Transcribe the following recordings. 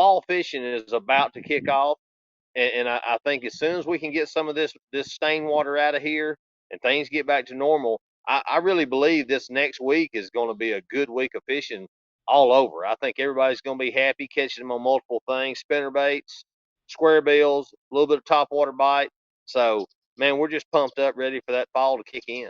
fall fishing is about to kick off. And I think as soon as we can get some of this stained water out of here and things get back to normal, I really believe this next week is going to be a good week of fishing all over. I think everybody's going to be happy catching them on multiple things: spinner baits, square bills, a little bit of top water bite. So, man, we're just pumped up, ready for that fall to kick in.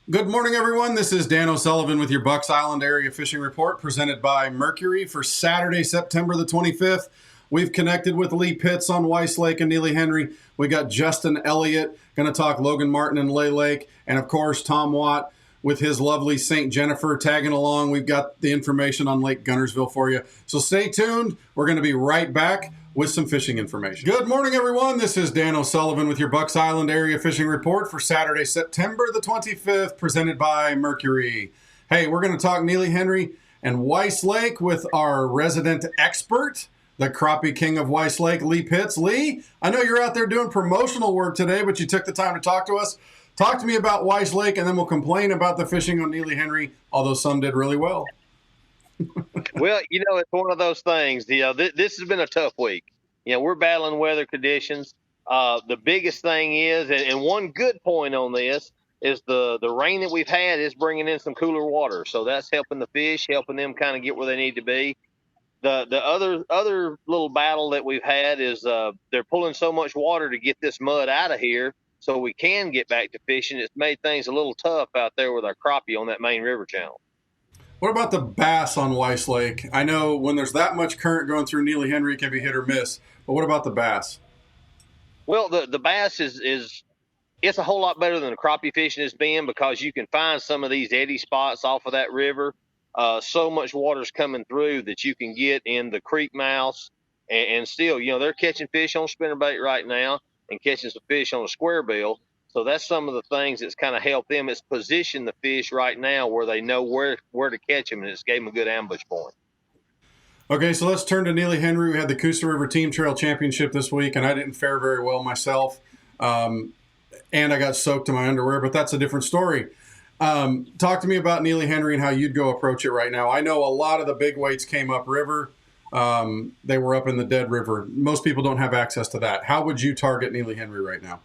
Good morning, everyone. This is Dan O'Sullivan with your Bucks Island Area Fishing Report presented by Mercury for Saturday, September the 25th. We've connected with Lee Pitts on Weiss Lake and Neely Henry. We got Justin Elliott going to talk Logan Martin and Lay Lake. And, of course, Tom Watt with his lovely St. Jennifer tagging along. We've got the information on Lake Guntersville for you. So stay tuned. We're going to be right back with some fishing information. Good morning, everyone. This is Dan O'Sullivan with your Bucks Island Area Fishing Report for Saturday, September the 25th, presented by Mercury. Hey, we're going to talk Neely Henry and Weiss Lake with our resident expert, the crappie king of Weiss Lake, Lee Pitts. Lee, I know you're out there doing promotional work today, but you took the time to talk to us. Talk to me about Weiss Lake, and then we'll complain about the fishing on Neely Henry, although some did really well. Well, it's one of those things. This has been a tough week. We're battling weather conditions. The biggest thing is, and one good point on this, is the rain that we've had is bringing in some cooler water. So that's helping the fish, helping them kind of get where they need to be. The other little battle that we've had is they're pulling so much water to get this mud out of here so we can get back to fishing. It's made things a little tough out there with our crappie on that main river channel. What about the bass on Weiss Lake? I know when there's that much current going through Neely Henry, it can be hit or miss. But what about the bass? Well, the bass is it's a whole lot better than the crappie fishing has been, because you can find some of these eddy spots off of that river. So much water's coming through that you can get in the creek mouths, and still, they're catching fish on spinnerbait right now and catching some fish on a square bill. So that's some of the things that's kind of helped them. It's positioned the fish right now where they know where to catch them, and it's gave them a good ambush point. Okay, so let's turn to Neely Henry. We had the Coosa River Team Trail Championship this week, and I didn't fare very well myself. And I got soaked to my underwear, but that's a different story. Talk to me about Neely Henry and how you'd go approach it right now. I know a lot of the big weights came upriver. They were up in the Dead River. Most people don't have access to that. How would you target Neely Henry right now?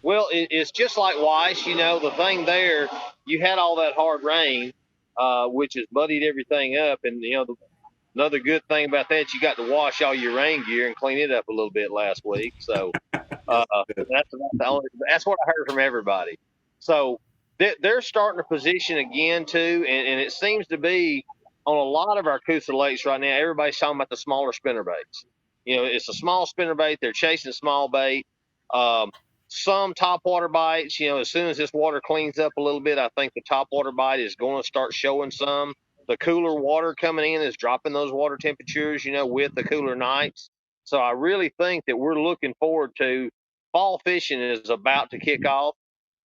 Well, it's just like Weiss. The thing there, you had all that hard rain, which has muddied everything up. And, another good thing about that, you got to wash all your rain gear and clean it up a little bit last week. So that's what I heard from everybody. So they're starting to position again, too. And it seems to be on a lot of our Coosa lakes right now, everybody's talking about the smaller spinner baits. It's a small spinner bait. They're chasing small bait. Some top water bites, as soon as this water cleans up a little bit, I think the top water bite is going to start showing some. The cooler water coming in is dropping those water temperatures, with the cooler nights. So I really think that we're looking forward to fall fishing is about to kick off.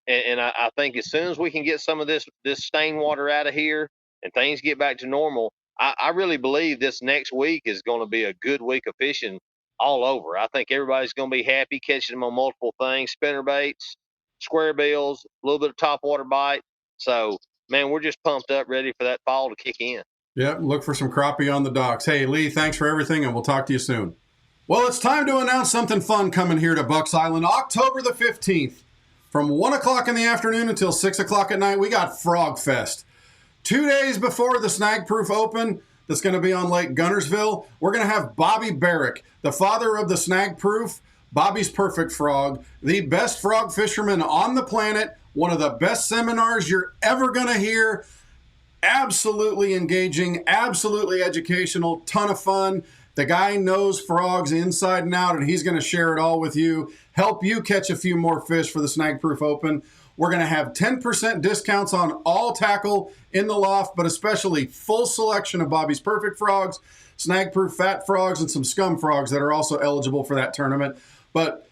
And I think as soon as we can get some of this stained water out of here and things get back to normal, I really believe this next week is going to be a good week of fishing all over. I think everybody's going to be happy catching them on multiple things: spinner baits, square bills, a little bit of top water bite. So, man, we're just pumped up, ready for that fall to kick in. Yeah, look for some crappie on the docks. Hey, Lee, thanks for everything, and we'll talk to you soon. Well, it's time to announce something fun coming here to Bucks Island. October the 15th, from 1 o'clock in the afternoon until 6 o'clock at night, we got Frog Fest. 2 days before the Snag Proof Open, that's going to be on Lake Guntersville, we're going to have Bobby Barrick, the father of the Snag Proof, Bobby's Perfect Frog, the best frog fisherman on the planet, one of the best seminars you're ever going to hear. Absolutely engaging, absolutely educational, ton of fun. The guy knows frogs inside and out, and he's going to share it all with you, help you catch a few more fish for the Snag Proof Open. We're going to have 10% discounts on all tackle in the loft, but especially full selection of Bobby's Perfect Frogs, Snag Proof Fat Frogs, and some Scum Frogs that are also eligible for that tournament. But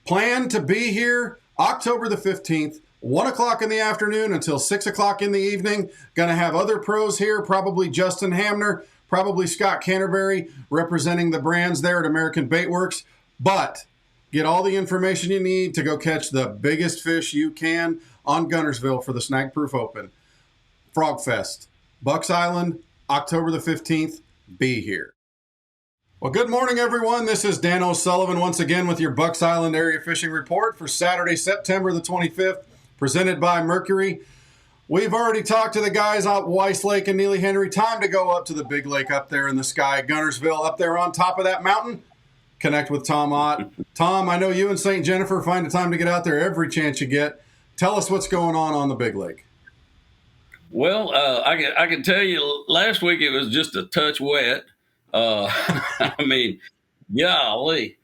plan to be here October the 15th, 1 o'clock in the afternoon until 6 o'clock in the evening. Going to have other pros here, probably Justin Hamner, probably Scott Canterbury, representing the brands there at American Bait Works. But get all the information you need to go catch the biggest fish you can on Guntersville for the Snag Proof Open. Frog Fest, Bucks Island, October the 15th. Be here. Well, good morning, everyone. This is Dan O'Sullivan once again with your Bucks Island Area Fishing Report for Saturday, September the 25th, presented by Mercury. We've already talked to the guys out Weiss Lake and Neely Henry. Time to go up to the big lake up there in the sky, Guntersville, up there on top of that mountain. Connect with Tom Ott. Tom, I know you and St. Jennifer find the time to get out there every chance you get. Tell us what's going on the big lake. Well, I can tell you last week it was just a touch wet. I mean, golly,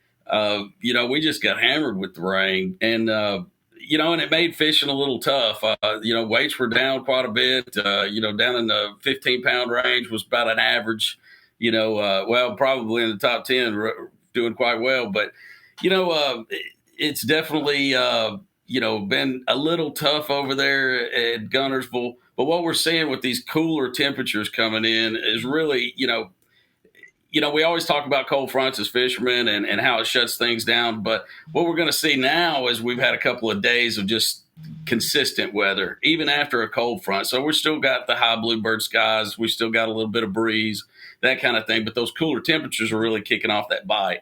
we just got hammered with the rain, and and it made fishing a little tough. Weights were down quite a bit. Down in the 15-pound range was about an average. Probably in the top 10, doing quite well. But it's definitely been a little tough over there at Guntersville. But what we're seeing with these cooler temperatures coming in is really, we always talk about cold fronts as fishermen and how it shuts things down. But what we're going to see now is we've had a couple of days of just consistent weather, even after a cold front. So we're still got the high bluebird skies. We still got a little bit of breeze, that kind of thing. But those cooler temperatures are really kicking off that bite.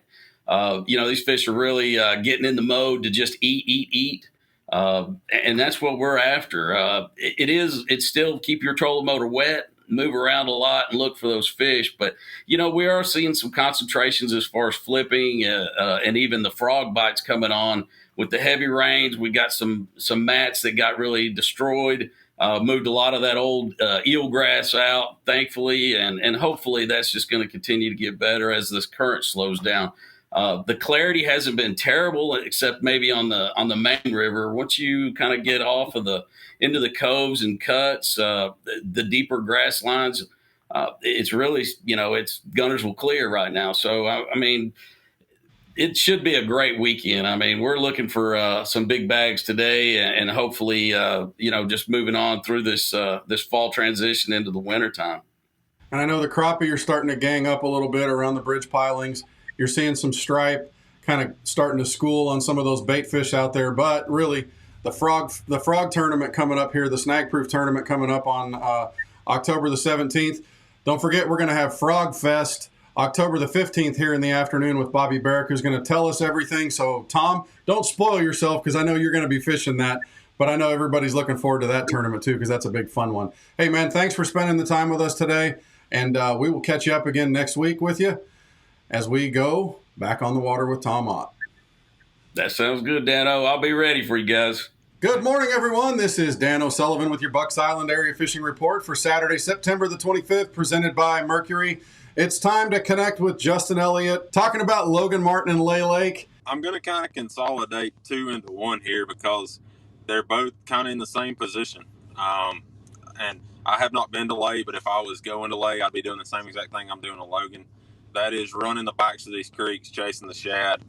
These fish are really getting in the mode to just eat. And that's what we're after. It's still keep your trolling motor wet, move around a lot and look for those fish. But, we are seeing some concentrations as far as flipping and even the frog bites coming on with the heavy rains. We got some mats that got really destroyed, moved a lot of that old eelgrass out, thankfully. And hopefully that's just going to continue to get better as this current slows down. The clarity hasn't been terrible, except maybe on the main river. Once you kind of get off of into the coves and cuts, the deeper grass lines, it's really, it's Guntersville clear right now. So, it should be a great weekend. We're looking for some big bags today and hopefully, just moving on through this fall transition into the wintertime. And I know the crappie are starting to gang up a little bit around the bridge pilings. You're seeing some stripe kind of starting to school on some of those bait fish out there. But really, the frog tournament coming up here, the Snag Proof tournament coming up on October the 17th. Don't forget, we're going to have Frog Fest October the 15th here in the afternoon with Bobby Barrick, who's going to tell us everything. So, Tom, don't spoil yourself because I know you're going to be fishing that. But I know everybody's looking forward to that tournament, too, because that's a big fun one. Hey, man, thanks for spending the time with us today. And we will catch you up again next week with you as we go back on the water with Tom Ott. That sounds good, Dano. I'll be ready for you guys. Good morning, everyone. This is Dan O'Sullivan with your Bucks Island Area Fishing Report for Saturday, September the 25th, presented by Mercury. It's time to connect with Justin Elliott, talking about Logan Martin and Lay Lake. I'm going to kind of consolidate two into one here because they're both kind of in the same position. And I have not been to Lay, but if I was going to Lay, I'd be doing the same exact thing I'm doing to Logan. That is running the backs of these creeks, chasing the shad.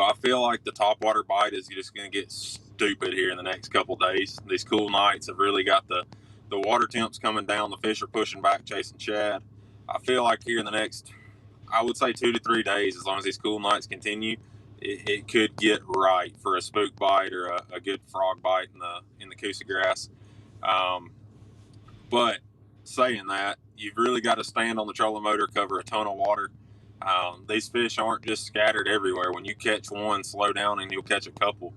I feel like the topwater bite is just going to get stupid here in the next couple days. These cool nights have really got the water temps coming down. The fish are pushing back, chasing shad. I feel like here in the next, I would say 2 to 3 days, as long as these cool nights continue, it could get right for a spook bite or a good frog bite in the Coosa grass. But saying that, you've really got to stand on the trolling motor, cover a ton of water. These fish aren't just scattered everywhere. When you catch one, slow down and you'll catch a couple.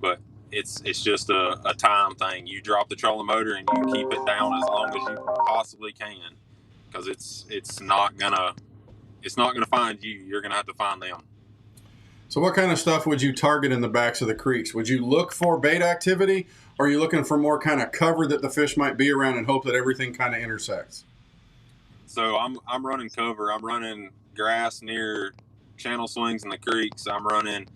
But it's just a time thing. You drop the trolling motor and you keep it down as long as you possibly can, because it's not gonna find you. You're gonna have to find them. So what kind of stuff would you target in the backs of the creeks? Would you look for bait activity, or are you looking for more kind of cover that the fish might be around and hope that everything kind of intersects? So I'm running cover. I'm running grass near channel swings in the creeks. I'm running,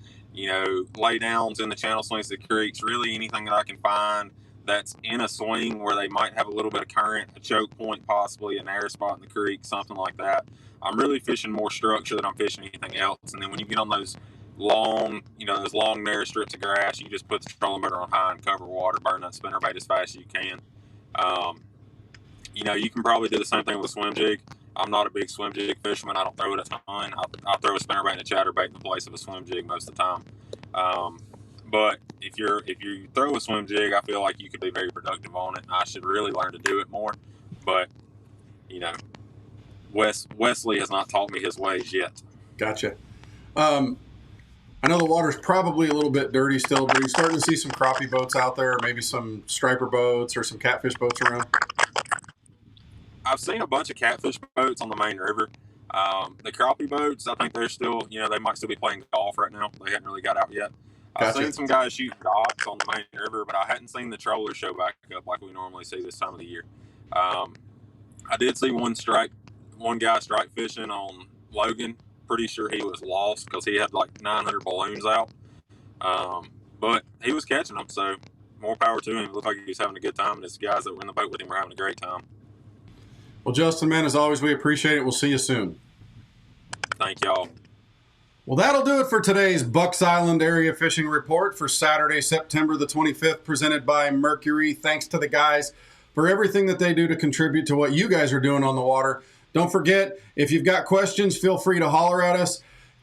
lay downs in the channel swings of the creeks. Really anything that I can find that's in a swing where they might have a little bit of current, a choke point, possibly an air spot in the creek, something like that. I'm really fishing more structure than I'm fishing anything else. And then when you get on those long narrow strips of grass, you just put the trolling motor on high and cover water, burn that spinnerbait as fast as you can. You can probably do the same thing with a swim jig. I'm not a big swim jig fisherman. I don't throw it a ton. I'll throw a spinnerbait and a chatterbait in the place of a swim jig most of the time. But if you throw a swim jig, I feel like you could be very productive on it. I should really learn to do it more. But Wesley has not taught me his ways yet. Gotcha. I know the water's probably a little bit dirty still, but are you starting to see some crappie boats out there, or maybe some striper boats or some catfish boats around? I've seen a bunch of catfish boats on the main river. The crappie boats, I think they're still, they might still be playing golf right now. They hadn't really got out yet. I've Gotcha. seen some guys shoot docks on the main river, but I hadn't seen the trollers show back up like we normally see this time of the year. I did see one guy strike fishing on Logan. Pretty sure he was lost because he had like 900 balloons out. But he was catching them, so more power to him. It looked like he was having a good time, and his guys that were in the boat with him were having a great time. Well, Justin, man, as always, we appreciate it. We'll see you soon. Thank y'all. Well, that'll do it for today's Bucks Island Area Fishing Report for Saturday, September the 25th, presented by Mercury. Thanks to the guys for everything that they do to contribute to what you guys are doing on the water. Don't forget, if you've got questions, feel free to holler at us.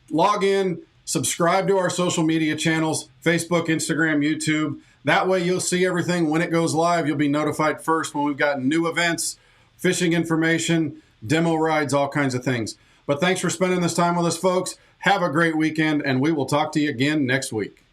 Log in, subscribe to our social media channels, Facebook, Instagram, YouTube. That way you'll see everything when it goes live. You'll be notified first when we've got new events, fishing information, demo rides, all kinds of things. But thanks for spending this time with us, folks. Have a great weekend, and we will talk to you again next week.